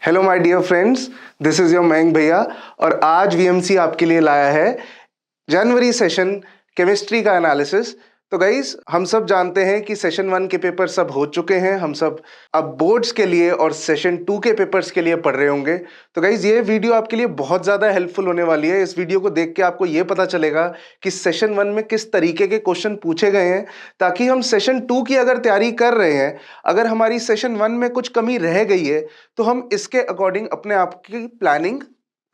Hello my dear friends, this is your Mayank भैया और आज वीएमसी आपके लिए लाया है जनवरी सेशन केमिस्ट्री का एनालिसिस। तो गाइस, हम सब जानते हैं कि सेशन 1 के पेपर सब हो चुके हैं। हम सब अब बोर्ड्स के लिए और सेशन 2 के पेपर्स के लिए पढ़ रहे होंगे। तो गाइस, ये वीडियो आपके लिए बहुत ज़्यादा हेल्पफुल होने वाली है। इस वीडियो को देख के आपको ये पता चलेगा कि सेशन 1 में किस तरीके के क्वेश्चन पूछे गए हैं, ताकि हम सेशन 2 की अगर तैयारी कर रहे हैं, अगर हमारी सेशन 1 में कुछ कमी रह गई है तो हम इसके अकॉर्डिंग अपने आप की प्लानिंग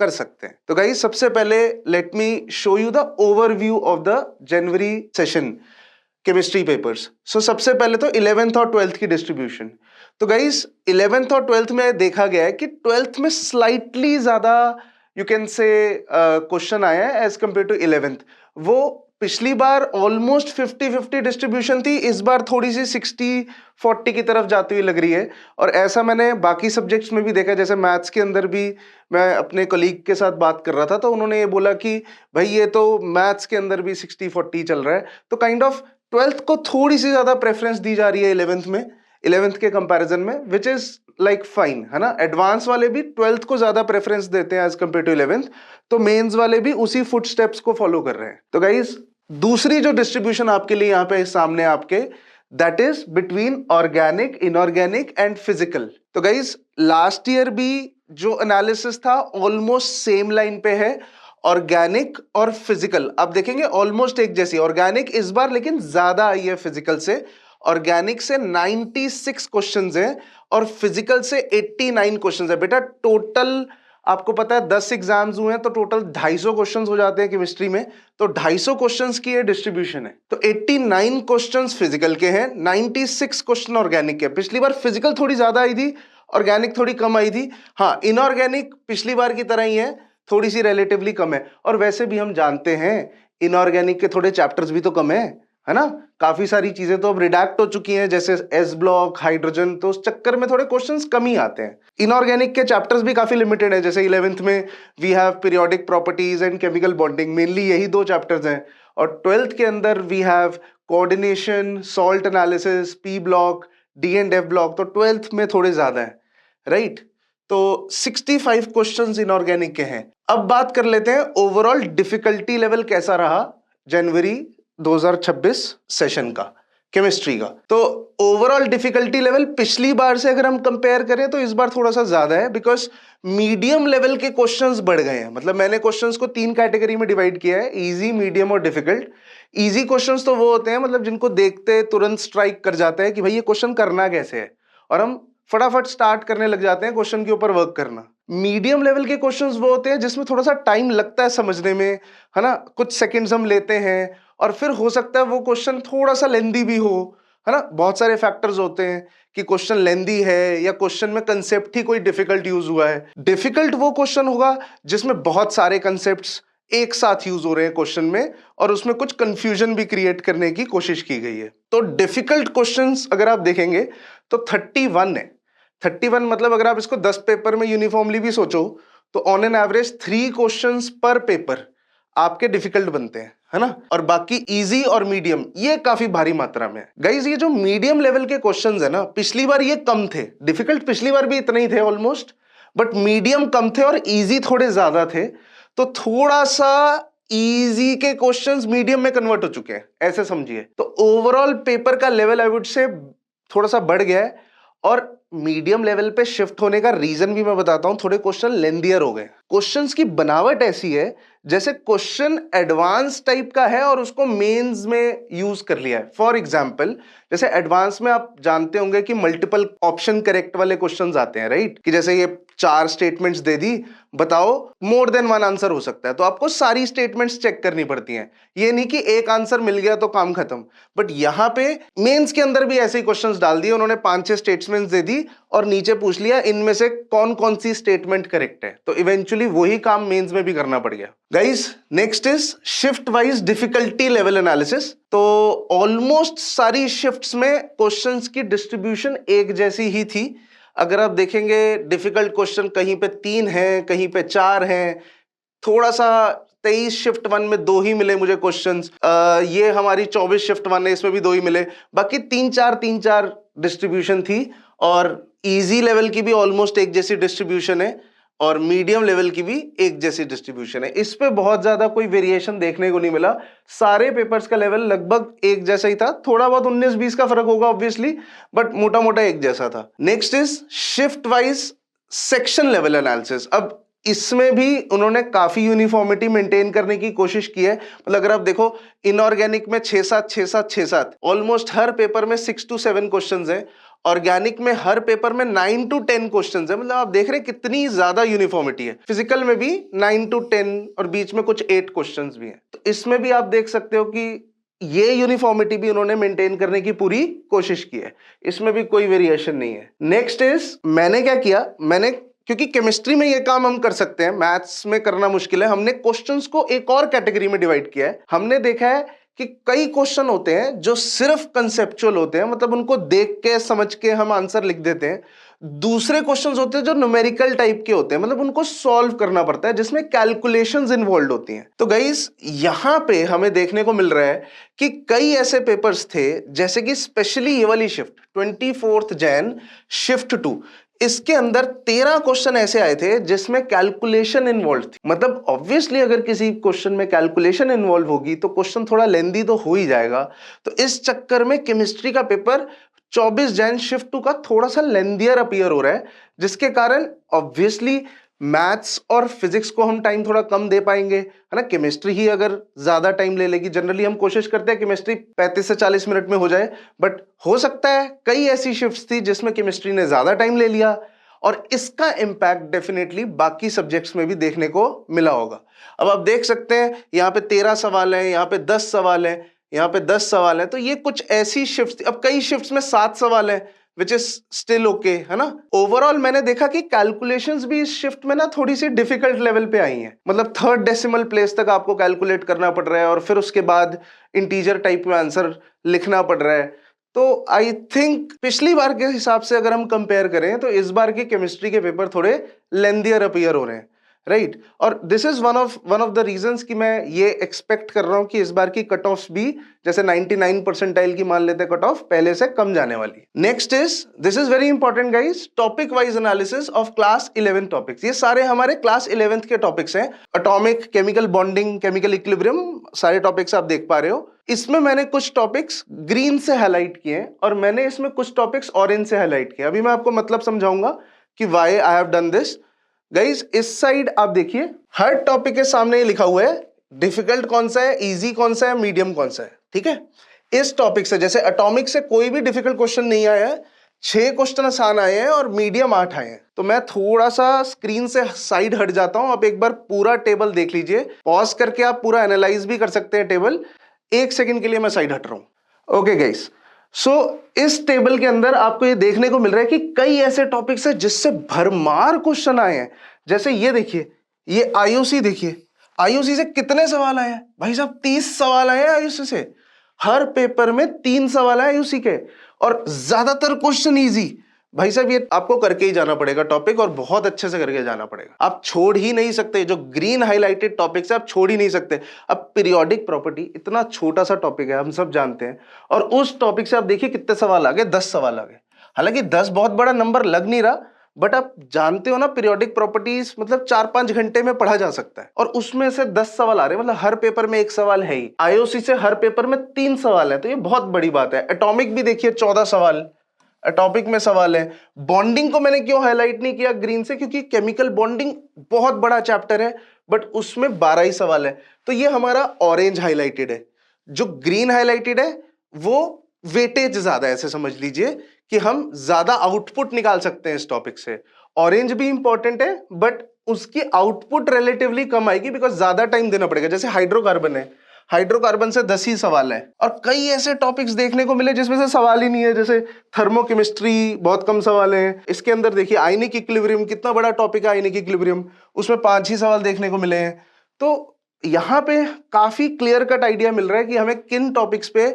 कर सकते हैं। तो गाइस, सबसे पहले let me show you the overview of the January session chemistry papers. So सबसे पहले तो 11th और 12th की डिस्ट्रीब्यूशन। तो गाइस, 11th और 12th में देखा गया है कि 12th में स्लाइटली ज्यादा यू कैन से क्वेश्चन आया है एज कंपेयर टू 11th। वो पिछली बार ऑलमोस्ट 50-50 डिस्ट्रीब्यूशन थी, इस बार थोड़ी सी 60-40 की तरफ जाती हुई लग रही है। और ऐसा मैंने बाकी सब्जेक्ट्स में भी देखा, जैसे मैथ्स के अंदर भी मैं अपने कलीग के साथ बात कर रहा था तो उन्होंने ये बोला कि भाई ये तो मैथ्स के अंदर भी 60-40 चल रहा है। तो काइंड ऑफ 12th को थोड़ी सी ज्यादा प्रेफरेंस दी जा रही है 11th में, 11th के कंपैरिजन में, विच इज लाइक फाइन, है ना। एडवांस वाले भी 12th को ज्यादा प्रेफरेंस देते हैं एज कंपेयर टू 11th, तो मेंस वाले भी उसी फुट स्टेप्स को फॉलो कर रहे हैं। तो गाइस, दूसरी जो डिस्ट्रीब्यूशन आपके लिए यहाँ पे सामने आपके, that is between organic, inorganic and physical. तो गाइस, लास्ट ईयर भी जो एनालिसिस था ऑलमोस्ट सेम लाइन पे है, ऑर्गेनिक और फिजिकल। आप देखेंगे ऑलमोस्ट एक जैसी, ऑर्गेनिक इस बार लेकिन ज्यादा आई है फिजिकल से। ऑर्गेनिक से 96 क्वेश्चंस हैं और फिजिकल से 89 क्वेश्चंस है। बेटा टोटल आपको पता है 10 एग्जाम्स हुए हैं तो टोटल 250 क्वेश्चंस हो जाते हैं केमिस्ट्री में। तो 250 क्वेश्चंस की ये डिस्ट्रीब्यूशन है। तो 89 क्वेश्चंस फिजिकल के हैं, 96 क्वेश्चन ऑर्गेनिक के। पिछली बार फिजिकल थोड़ी ज्यादा आई थी, ऑर्गेनिक थोड़ी कम आई थी। हाँ, इनऑर्गेनिक पिछली बार की तरह ही है, थोड़ी सी रिलेटिवली कम है। और वैसे भी हम जानते हैं इनऑर्गेनिक के थोड़े चैप्टर्स भी तो कम है ना। काफी सारी चीजें तो अब रिडैक्ट हो चुकी हैं, जैसे एस ब्लॉक, हाइड्रोजन, तो उस चक्कर में थोड़े क्वेश्चंस कम ही आते हैं। इनऑर्गेनिक के चैप्टर्स भी काफी लिमिटेड है, जैसे 11th में we have periodic properties and chemical bonding, mainly यही 2 चैप्टर्स हैं। और 12th के अंदर we have coordination, salt analysis, P block, D and F block, तो 12th में थोड़े ज्यादा है, राइट। तो 65 क्वेश्चंस इनऑर्गेनिक के हैं। अब बात कर लेते हैं ओवरऑल डिफिकल्टी लेवल कैसा रहा जनवरी 2026 सेशन का केमिस्ट्री का। तो ओवरऑल डिफिकल्टी लेवल पिछली बार से अगर हम कंपेयर करें तो इस बार थोड़ा सा ज्यादा है, बिकॉज मीडियम लेवल के क्वेश्चंस बढ़ गए हैं। मतलब मैंने क्वेश्चंस को 3 कैटेगरी में डिवाइड किया है, इजी, मीडियम और डिफिकल्ट। इजी क्वेश्चंस तो वो होते हैं मतलब जिनको देखते तुरंत स्ट्राइक कर जाता है कि भाई ये क्वेश्चन करना कैसे है, और हम फटाफट स्टार्ट करने लग जाते हैं क्वेश्चन के ऊपर वर्क करना। मीडियम लेवल के क्वेश्चंस वो होते हैं जिसमें थोड़ा सा टाइम लगता है समझने में, है ना। कुछ सेकंड्स हम लेते हैं और फिर हो सकता है वो क्वेश्चन थोड़ा सा लेंदी भी हो, है ना। बहुत सारे फैक्टर्स होते हैं कि क्वेश्चन लेंदी है या क्वेश्चन में कंसेप्ट ही कोई डिफिकल्ट यूज हुआ है। डिफिकल्ट वो क्वेश्चन होगा जिसमें बहुत सारे कंसेप्ट्स एक साथ यूज हो रहे हैं क्वेश्चन में और उसमें कुछ कंफ्यूजन भी क्रिएट करने की कोशिश की गई है। तो डिफिकल्ट क्वेश्चंस अगर आप देखेंगे तो 31 है। 31 मतलब अगर आप इसको 10 पेपर में यूनिफॉर्मली भी सोचो तो ऑन एन एवरेज 3 क्वेश्चंस पर पेपर आपके डिफिकल्ट बनते हैं, है ना। और बाकी इजी और मीडियम ये काफी भारी मात्रा में है। गाइस, ये जो मीडियम लेवल के क्वेश्चंस है ना, पिछली बार ये कम थे। डिफिकल्ट पिछली बार भी इतने ही थे ऑलमोस्ट, बट मीडियम कम थे और इजी थोड़े ज्यादा थे। तो थोड़ा सा इजी के क्वेश्चंस मीडियम में कन्वर्ट हो चुके हैं, ऐसे समझिए। तो ओवरऑल पेपर का लेवल आई वुड से थोड़ा सा बढ़ गया है। और मीडियम लेवल पे शिफ्ट होने का रीजन भी मैं बताता हूं, थोड़े क्वेश्चन लेंदियर हो गए। क्वेश्चंस की बनावट ऐसी है जैसे क्वेश्चन एडवांस टाइप का है और उसको मेंस में यूज कर लिया है। फॉर एग्जांपल, जैसे एडवांस में आप जानते होंगे कि मल्टीपल ऑप्शन करेक्ट वाले क्वेश्चंस आते हैं, राइट। कि जैसे ये 4 स्टेटमेंट्स दे दी, बताओ मोर देन 1 आंसर हो सकता है, तो आपको सारी स्टेटमेंट्स चेक करनी पड़ती हैं। ये नहीं कि एक आंसर मिल गया तो काम खत्म। बट यहां पे मेंस के अंदर भी ऐसे ही क्वेश्चंस डाल दिए उन्होंने, 5-6 स्टेटमेंट्स दे दी और नीचे पूछ लिया इनमें से कौन कौन सी स्टेटमेंट करेक्ट है। तो इवेंचुअली वही काम मेंस में भी करना पड़ गया। Guys, next is shift wise difficulty level analysis. तो ऑलमोस्ट सारी शिफ्ट्स में क्वेश्चंस की डिस्ट्रीब्यूशन एक जैसी ही थी। अगर आप देखेंगे डिफिकल्ट क्वेश्चन कहीं पे 3 हैं, कहीं पे 4 हैं। थोड़ा सा 23 शिफ्ट 1 में 2 ही मिले मुझे क्वेश्चंस। ये हमारी 24 शिफ्ट 1 है, इसमें भी 2 ही मिले। बाकी 3-4 डिस्ट्रीब्यूशन थी और इजी लेवल की भी ऑलमोस्ट एक जैसी डिस्ट्रीब्यूशन है और मीडियम लेवल की भी एक जैसी डिस्ट्रीब्यूशन है। इस पे बहुत ज्यादा कोई वेरिएशन देखने को नहीं मिला, सारे पेपर्स का लेवल लगभग एक जैसा ही था, थोड़ा बहुत 19-20 का फर्क होगा ऑब्वियसली, बट मोटा मोटा एक जैसा था। Next is shift wise section level analysis. अब इसमें भी उन्होंने काफी यूनिफॉर्मिटी मेंटेन करने की कोशिश की है। मतलब अगर आप देखो इनऑर्गेनिक में 6-7 6-7 6-7 ऑलमोस्ट हर पेपर में 6 to 7 क्वेश्चंस है, ऑर्गेनिक में हर पेपर में 9 to 10 क्वेश्चंस है। मतलब आप देख रहे हैं कितनी ज्यादा यूनिफॉर्मिटी है। फिजिकल में भी 9 to 10 और बीच में कुछ 8 क्वेश्चंस भी हैं। तो इसमें भी आप देख सकते हो कि ये यूनिफॉर्मिटी भी उन्होंने मेंटेन करने की पूरी कोशिश की है, इसमें भी कोई वेरिएशन नहीं है। नेक्स्ट इज मैंने क्या किया, मैंने क्योंकि केमिस्ट्री में ये काम हम कर सकते हैं, मैथ्स में करना मुश्किल है, हमने क्वेश्चंस को एक और कैटेगरी में डिवाइड किया है। हमने देखा है कि कई क्वेश्चन होते हैं जो सिर्फ कंसेप्चुअल होते हैं, मतलब उनको देख के समझ के हम आंसर लिख देते हैं। दूसरे क्वेश्चंस होते हैं जो न्यूमेरिकल टाइप के होते हैं, मतलब उनको सॉल्व करना पड़ता है, जिसमें कैलकुलेशंस इन्वॉल्व होती हैं। तो गाइस यहां पे हमें देखने को मिल रहा है कि कई ऐसे पेपर्स थे, जैसे कि स्पेशली ये वाली शिफ्ट 24 जैन शिफ्ट 2, इसके अंदर 13 क्वेश्चन ऐसे आए थे जिसमें कैलकुलेशन इन्वॉल्व थी। मतलब ऑब्वियसली अगर किसी क्वेश्चन में कैलकुलेशन इन्वॉल्व होगी तो क्वेश्चन थोड़ा लेंदी तो हो ही जाएगा। तो इस चक्कर में केमिस्ट्री का पेपर 24 जैन शिफ्ट 2 का थोड़ा सा लेंदियर अपीयर हो रहा है, जिसके कारण ऑब्वियसली मैथ्स और फिजिक्स को हम टाइम थोड़ा कम दे पाएंगे, है ना। केमिस्ट्री ही अगर ज्यादा टाइम ले लेगी, जनरली हम कोशिश करते हैं केमिस्ट्री 35 से 40 मिनट में हो जाए, बट हो सकता है कई ऐसी शिफ्ट्स थी जिसमें केमिस्ट्री ने ज्यादा टाइम ले लिया, और इसका इंपैक्ट डेफिनेटली बाकी सब्जेक्ट्स में भी देखने को मिला होगा। अब आप देख सकते हैं यहाँ पे 13 सवाल है, यहाँ पे 10 सवाल है, यहाँ पे 10 सवाल है, तो ये कुछ ऐसी शिफ्ट थी। अब कई शिफ्ट्स में 7 सवाल है, विच इज स्टिल ओके, है ना। ओवरऑल मैंने देखा कि कैलकुलेशंस भी इस शिफ्ट में ना थोड़ी सी डिफिकल्ट लेवल पे आई हैं। मतलब 3rd डेसिमल प्लेस तक आपको कैलकुलेट करना पड़ रहा है और फिर उसके बाद इंटीजर टाइप में आंसर लिखना पड़ रहा है। तो आई थिंक पिछली बार के हिसाब से अगर हम कंपेयर करें तो इस बार के केमिस्ट्री के पेपर थोड़े लेंदियर अपीयर हो रहे हैं, राइट। और this is one of the reasons कि मैं ये एक्सपेक्ट कर रहा हूं कि इस बार की कट ऑफ्स भी जैसे 99 परसेंटाइल की मान लेते हैं कट ऑफ, पहले से कम जाने वाली। Next is, this is very important guys, topic wise analysis of class 11 topics. ये सारे हमारे क्लास 11th के टॉपिक्स हैं। Atomic, chemical bonding, chemical equilibrium, सारे टॉपिक्स आप देख पा रहे हो। इसमें मैंने कुछ टॉपिक्स ग्रीन से हाईलाइट किए और मैंने इसमें कुछ टॉपिक्स ऑरेंज से हाईलाइट किए। अभी मैं आपको मतलब समझाऊंगा कि why I have done this. Guys इस साइड आप देखिए, हर टॉपिक के सामने ये लिखा हुआ है डिफिकल्ट कौन सा है, इजी कौन सा है, मीडियम कौन सा है, ठीक है। इस टॉपिक से जैसे एटॉमिक से कोई भी डिफिकल्ट क्वेश्चन नहीं आया है, 6 क्वेश्चन आसान आए हैं और मीडियम 8 आए हैं। तो मैं थोड़ा सा स्क्रीन से साइड हट जाता हूं, आप एक बार पूरा टेबल देख लीजिए, पॉज करके आप पूरा एनालाइज भी कर सकते हैं टेबल। 1 सेकंड के लिए मैं साइड हट रहा हूं। ओके गाइस, सो इस टेबल के अंदर आपको ये देखने को मिल रहा है कि कई ऐसे टॉपिक्स हैं जिससे भरमार क्वेश्चन आए हैं। जैसे ये देखिए, ये आईयूसी देखिए, आईयूसी से कितने सवाल आए हैं भाई साहब, 30 सवाल आए हैं आईयूसी से। हर पेपर में 3 सवाल है आईयूसी के और ज्यादातर क्वेश्चन इजी। भाई साहब ये आपको करके ही जाना पड़ेगा टॉपिक, और बहुत अच्छे से करके जाना पड़ेगा, आप छोड़ ही नहीं सकते। जो ग्रीन हाईलाइटेड टॉपिक्स है आप छोड़ ही नहीं सकते। अब पीरियोडिक प्रॉपर्टी इतना छोटा सा टॉपिक है, हम सब जानते हैं, और उस टॉपिक से आप देखिए कितने सवाल आ गए, 10 सवाल आ गए। हालांकि 10 बहुत बड़ा नंबर लग नहीं रहा, बट आप जानते हो ना पीरियोडिक प्रॉपर्टीज मतलब 4-5 घंटे में पढ़ा जा सकता है, और उसमें से 10 सवाल आ रहे हैं, मतलब हर पेपर में 1 सवाल है ही। आईओसी से हर पेपर में 3 सवाल है, तो ये बहुत बड़ी बात है। एटॉमिक भी देखिए 14 सवाल एटॉमिक में सवाल है। बॉन्डिंग को मैंने क्यों हाईलाइट नहीं किया ग्रीन से, क्योंकि केमिकल बॉन्डिंग बहुत बड़ा चैप्टर है, बट उसमें 12 ही सवाल है, तो ये हमारा ऑरेंज हाईलाइटेड है। जो ग्रीन हाईलाइटेड है वो वेटेज ज्यादा है, ऐसे समझ लीजिए कि हम ज्यादा आउटपुट निकाल सकते हैं इस टॉपिक से। ऑरेंज भी इंपॉर्टेंट है, बट उसकी आउटपुट रिलेटिवली कम आएगी बिकॉज ज्यादा टाइम देना पड़ेगा। जैसे हाइड्रोकार्बन है, हाइड्रोकार्बन से 10 ही सवाल है, और कई ऐसे टॉपिक्स देखने को मिले जिसमें से सवाल ही नहीं है। जैसे थर्मोकेमिस्ट्री, बहुत कम सवाल हैं। इसके अंदर देखिए आयनिक इक्विलिब्रियम, कितना बड़ा टॉपिक है आयनिक इक्विलिब्रियम, उसमें 5 ही सवाल देखने को मिले हैं। तो यहाँ पे काफी क्लियर कट आइडिया मिल रहा है कि हमें किन टॉपिक्स पे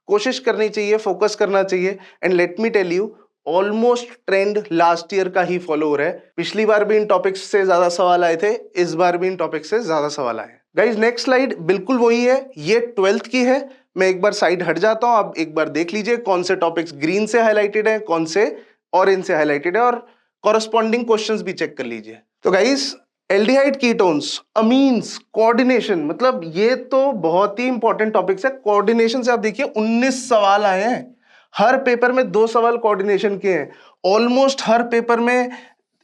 कोशिश करनी चाहिए, फोकस करना चाहिए। And let me tell you, almost trend last year का ही फॉलो हो रहा है। पिछली बार भी इन टॉपिक्स से ज्यादा सवाल आए थे, इस बार भी इन टॉपिक्स से ज्यादा सवाल आए। गाइस नेक्स्ट स्लाइड बिल्कुल वही है, ये 12th की है। मैं एक बार साइड हट जाता हूं, आप एक बार देख लीजिए कौन से टॉपिक्स ग्रीन से हाईलाइटेड है, कौन से ऑरेंज से हाईलाइटेड है, और कॉरस्पॉन्डिंग क्वेश्चंस भी चेक कर लीजिए। तो guys aldehyde ketones, amines, coordination, मतलब ये तो बहुत ही इंपॉर्टेंट टॉपिक्स है। कोऑर्डिनेशन से आप देखिए 19 सवाल आए हैं, हर पेपर में 2 सवाल कोऑर्डिनेशन के हैं, ऑलमोस्ट हर पेपर में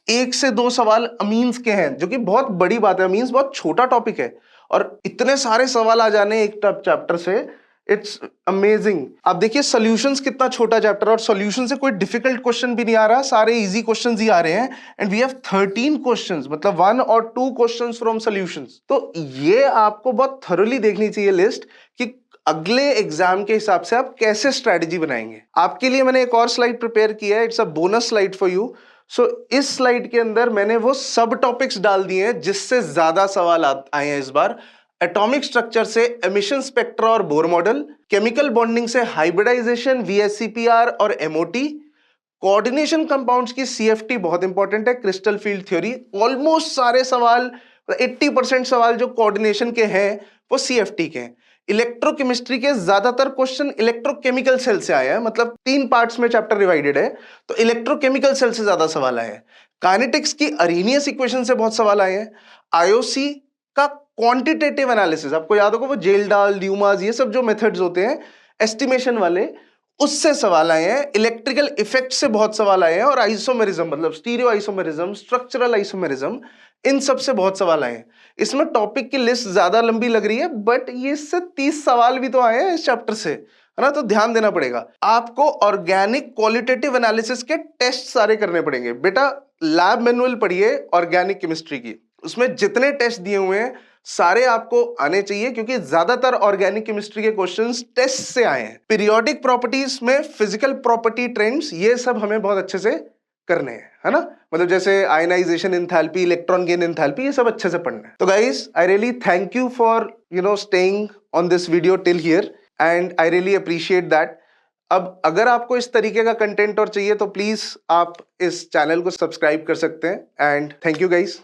1 से 2 सवाल अमीन्स के हैं, जो कि बहुत बड़ी बात है। अमीन्स बहुत छोटा टॉपिक है और इतने सारे सवाल आ जाने एक चैप्टर से, इट्स अमेजिंग। आप देखिए सॉल्यूशंस कितना छोटा चैप्टर, और सॉल्यूशन से कोई डिफिकल्ट क्वेश्चन भी नहीं आ रहा, सारे इजी क्वेश्चंस ही आ रहे हैं। एंड वी हैव 13 क्वेश्चंस, मतलब 1 और 2 क्वेश्चंस फ्रॉम सॉल्यूशंस। तो ये आपको बहुत थरोली देखनी चाहिए लिस्ट, कि अगले एग्जाम के हिसाब से आप कैसे स्ट्रेटेजी बनाएंगे। आपके लिए मैंने एक और स्लाइड प्रिपेयर किया है, it's a bonus slide for you. So इस स्लाइड के अंदर मैंने वो सब टॉपिक्स डाल दिए हैं जिससे ज्यादा सवाल आए हैं इस बार। एटॉमिक स्ट्रक्चर से एमिशन स्पेक्ट्रा और बोर मॉडल, केमिकल बॉन्डिंग से हाइब्रिडाइजेशन, वीएससीपीआर और एमओटी, कोऑर्डिनेशन कंपाउंड्स की सीएफटी बहुत इंपॉर्टेंट है, क्रिस्टल फील्ड थ्योरी। ऑलमोस्ट सारे सवाल, 80% सवाल जो कोऑर्डिनेशन के हैं वो सीएफटी के हैं। इलेक्ट्रोकेमिस्ट्री के ज्यादातर क्वेश्चन इलेक्ट्रोकेमिकल सेल से आए हैं, मतलब 3 पार्ट्स में चैप्टर डिवाइडेड है, तो इलेक्ट्रोकेमिकल सेल से ज्यादा सवाल आए हैं। काइनेटिक्स की अरेनियस इक्वेशन से बहुत सवाल आए हैं। आईओसी का क्वांटिटेटिव एनालिसिस, आपको याद होगा वो जेल्डाल, ल्यूमास, ये सब जो मेथड्स होते हैं एस्टिमेशन वाले, उससे सवाल आए हैं। इलेक्ट्रिकल इफेक्ट से बहुत सवाल आए हैं, और आइसोमेरिज्म, मतलब स्टीरियो आइसोमेरिज्म, स्ट्रक्चरल आइसोमेरिज्म, इन सब से बहुत सवाल आए हैं। इसमें टॉपिक की लिस्ट ज्यादा लंबी लग रही है, बट ये इससे 30 सवाल भी तो आए हैं इस चैप्टर से, है ना। तो ध्यान देना पड़ेगा आपको। ऑर्गेनिक क्वालिटेटिव एनालिसिस के टेस्ट सारे करने पड़ेंगे बेटा। लैब मैनुअल पढ़िए ऑर्गेनिक केमिस्ट्री की, उसमें जितने टेस्ट दिए हुए हैं सारे आपको आने चाहिए, क्योंकि ज्यादातर ऑर्गेनिक केमिस्ट्री के क्वेश्चंस टेस्ट से आए हैं। पीरियोडिक प्रॉपर्टीज में फिजिकल प्रॉपर्टी ट्रेंड्स, ये सब हमें बहुत अच्छे से करने हैं, है ना। मतलब जैसे ionization enthalpy, electron gain enthalpy, ये सब अच्छे से पढ़ना है। तो guys I really thank you for staying on this video till here, and I really appreciate that. अब अगर आपको इस तरीके का कंटेंट और चाहिए तो प्लीज आप इस चैनल को सब्सक्राइब कर सकते हैं। And thank you guys.